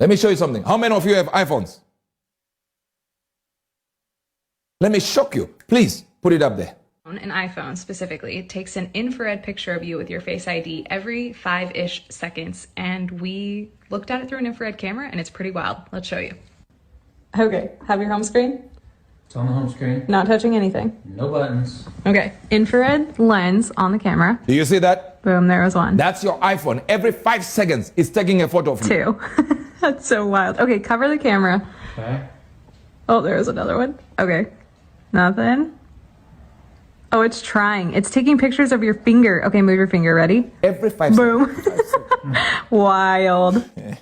Let me show you something. How many of you have iPhones? Let me shock you. Please put it up there. An iPhone specifically takes an infrared picture of you with your Face ID every 5-ish seconds, and we looked at it through an infrared camera, and it's pretty wild. Let's show you. Okay, have your home screen. It's on the home screen. Not touching anything. No buttons. Okay, infrared lens on the camera. Do you see that? Boom, there was one. That's your iPhone. Every 5 seconds, it's taking a photo of you. 2. That's so wild. Okay, cover the camera. Okay. Oh, there was another one. Okay, nothing. Oh, it's trying. It's taking pictures of your finger. Okay, move your finger. Ready? Every 5 seconds. Boom. Wild. Yeah.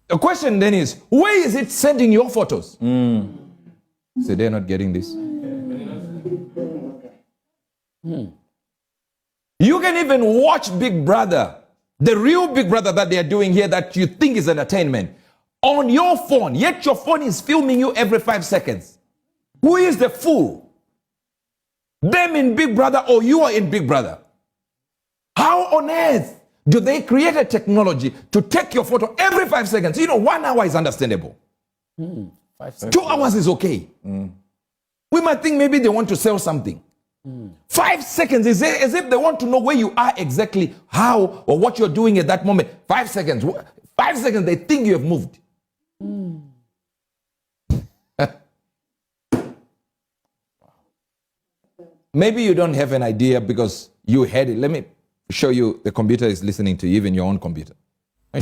The question then is, where is it sending your photos? So they're not getting this. You can even watch Big Brother, the real Big Brother that they are doing here that you think is entertainment, on your phone, yet your phone is filming you every 5 seconds. Who is the fool? Them in Big Brother or you are in Big Brother? How on earth do they create a technology to take your photo every 5 seconds? You know, 1 hour is understandable. 5 seconds. 2 hours is okay. We might think maybe they want to sell something. 5 seconds is as if they want to know where you are exactly, how or what you're doing at that moment. 5 seconds. 5 seconds, they think you have moved. Maybe you don't have an idea because you had it. Let me show you. The computer is listening to you, even your own computer.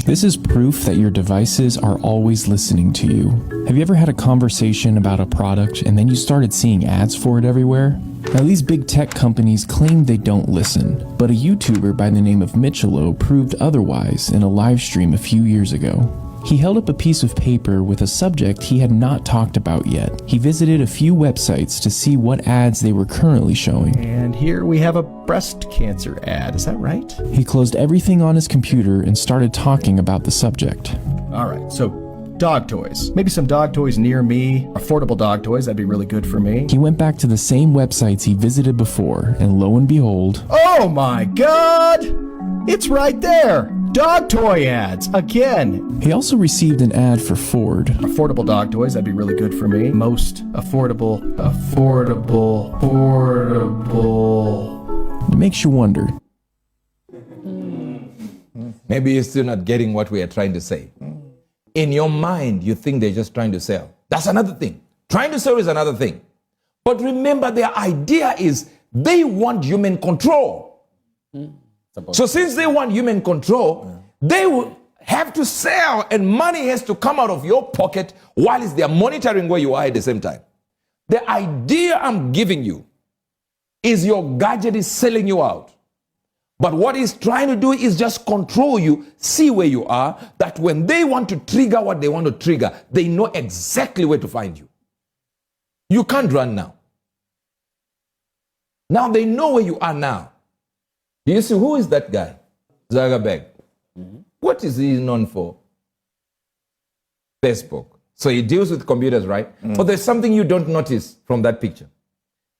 This is proof that your devices are always listening to you. Have you ever had a conversation about a product and then you started seeing ads for it everywhere? Now, these big tech companies claim they don't listen, but a YouTuber by the name of Michelo proved otherwise in a live stream a few years ago. He held up a piece of paper with a subject he had not talked about yet. He visited a few websites to see what ads they were currently showing. And here we have a breast cancer ad, is that right? He closed everything on his computer and started talking about the subject. All right, so dog toys. Maybe some dog toys near me. Affordable dog toys, that'd be really good for me. He went back to the same websites he visited before, and lo and behold... Oh my God! It's right there! Dog toy ads, again! He also received an ad for Ford. Affordable dog toys, that'd be really good for me. Most affordable. It makes you wonder. Maybe you're still not getting what we are trying to say. In your mind, you think they're just trying to sell. That's another thing. Trying to sell is another thing. But remember, their idea is they want human control. So since they want human control, they will have to sell and money has to come out of your pocket while they're monitoring where you are at the same time. The idea I'm giving you is your gadget is selling you out. But what he's trying to do is just control you, see where you are, that when they want to trigger what they want to trigger, they know exactly where to find you. You can't run now. Now they know where you are now. Do you see who is that guy? Zuckerberg. What is he known for? Facebook. So he deals with computers, right? But there's something you don't notice from that picture.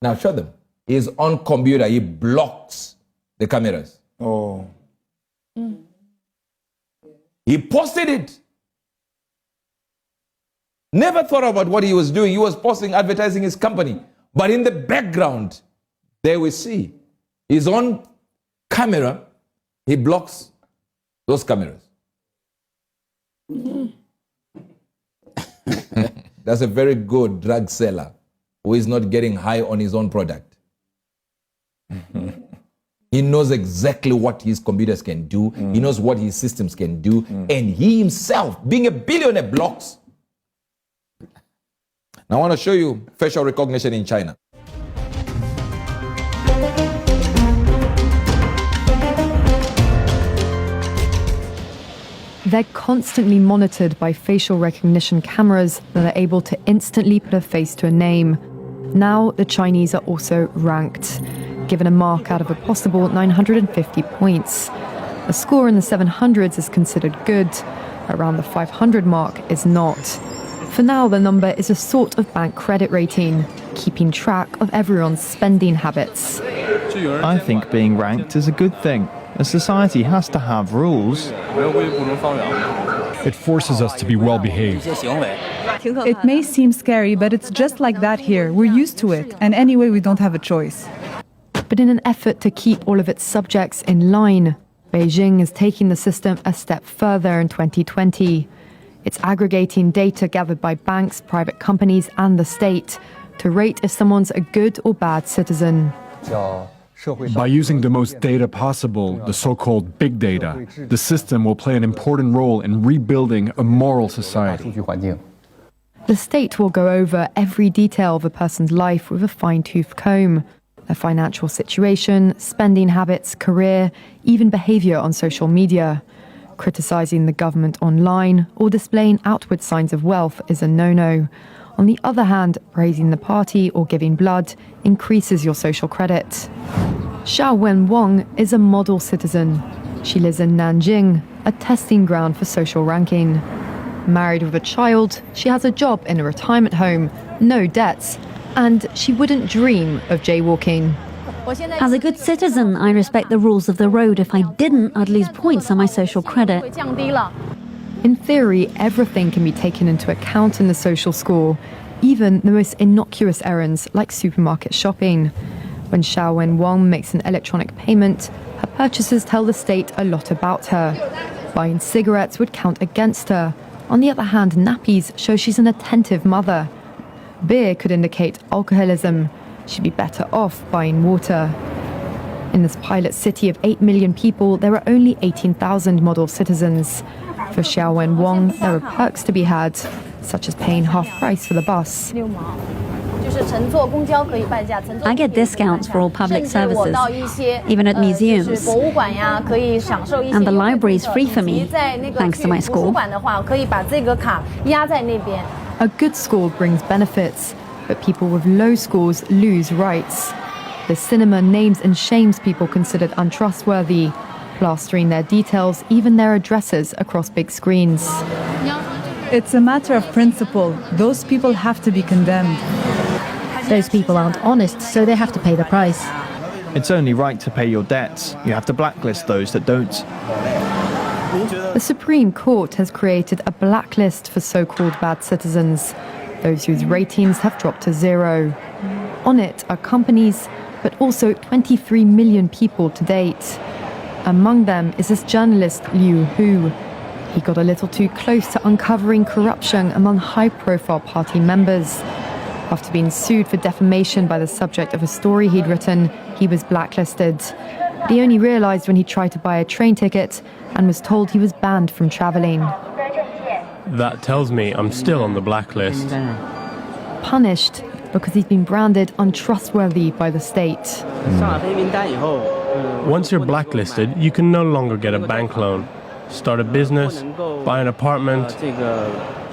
Now show them. He's on computer. He blocks the cameras. Oh. He posted it. Never thought about what he was doing. He was posting, advertising his company. But in the background, there we see. He's on camera. He blocks those cameras. That's a very good drug seller who is not getting high on his own product. He knows exactly what his computers can do. He knows what his systems can do. And he himself, being a billionaire, blocks. Now I want to show you facial recognition in China. They're constantly monitored by facial recognition cameras that are able to instantly put a face to a name. Now, the Chinese are also ranked, given a mark out of a possible 950 points. A score in the 700s is considered good. Around the 500 mark is not. For now, the number is a sort of bank credit rating, keeping track of everyone's spending habits. I think being ranked is a good thing. A society has to have rules. It forces us to be well behaved. It may seem scary, but it's just like that here. We're used to it, and anyway, we don't have a choice. But in an effort to keep all of its subjects in line, Beijing is taking the system a step further in 2020. It's aggregating data gathered by banks, private companies, and the state to rate if someone's a good or bad citizen. By using the most data possible, the so-called big data, the system will play an important role in rebuilding a moral society. The state will go over every detail of a person's life with a fine-tooth comb. Their financial situation, spending habits, career, even behavior on social media. Criticizing the government online or displaying outward signs of wealth is a no-no. On the other hand, praising the party or giving blood increases your social credit. Xiao Wenwang is a model citizen. She lives in Nanjing, a testing ground for social ranking. Married with a child, she has a job in a retirement home, no debts, and she wouldn't dream of jaywalking. As a good citizen, I respect the rules of the road. If I didn't, I'd lose points on my social credit. In theory, everything can be taken into account in the social score, even the most innocuous errands like supermarket shopping. When Xiao Wenwang makes an electronic payment, her purchases tell the state a lot about her. Buying cigarettes would count against her. On the other hand, nappies show she's an attentive mother. Beer could indicate alcoholism. She'd be better off buying water. In this pilot city of 8 million people, there are only 18,000 model citizens. For Xiao Wenwang, there are perks to be had, such as paying half price for the bus. I get discounts for all public services, even at museums. And the library is free for me, thanks to my score. A good score brings benefits, but people with low scores lose rights. The cinema names and shames people considered untrustworthy, plastering their details, even their addresses, across big screens. It's a matter of principle. Those people have to be condemned. Those people aren't honest, so they have to pay the price. It's only right to pay your debts. You have to blacklist those that don't. The Supreme Court has created a blacklist for so-called bad citizens, those whose ratings have dropped to 0. On it are companies, but also 23 million people to date. Among them is this journalist Liu Hu. He got a little too close to uncovering corruption among high-profile party members. After being sued for defamation by the subject of a story he'd written, he was blacklisted. But he only realized when he tried to buy a train ticket and was told he was banned from traveling. That tells me I'm still on the blacklist. Punished because he's been branded untrustworthy by the state. Once you're blacklisted, you can no longer get a bank loan, start a business, buy an apartment,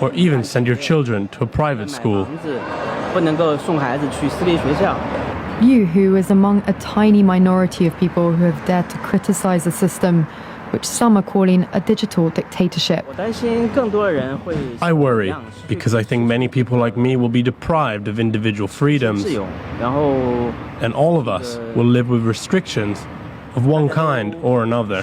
or even send your children to a private school. Liu Hu is among a tiny minority of people who have dared to criticize the system, which some are calling a digital dictatorship. I worry, because I think many people like me will be deprived of individual freedoms, and all of us will live with restrictions of one kind or another.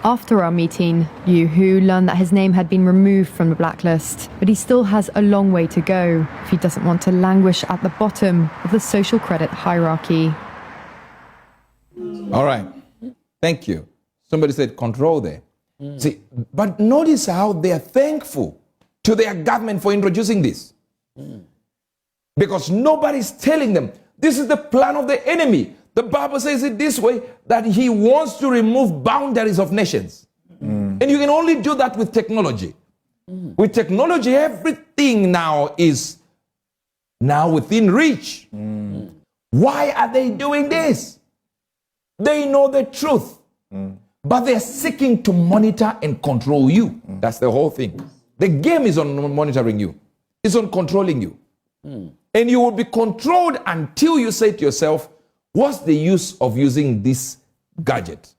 After our meeting, Liu Hu learned that his name had been removed from the blacklist, but he still has a long way to go if he doesn't want to languish at the bottom of the social credit hierarchy. All right. Thank you. Somebody said control there. See, but notice how they are thankful to their government for introducing this. Because nobody's telling them, this is the plan of the enemy. The Bible says it this way, that he wants to remove boundaries of nations. And you can only do that with technology. With technology, everything now is now within reach. Why are they doing this? They know the truth, but they're seeking to monitor and control you. That's the whole thing. The game is on monitoring you. It's on controlling you. And you will be controlled until you say to yourself, what's the use of using this gadget?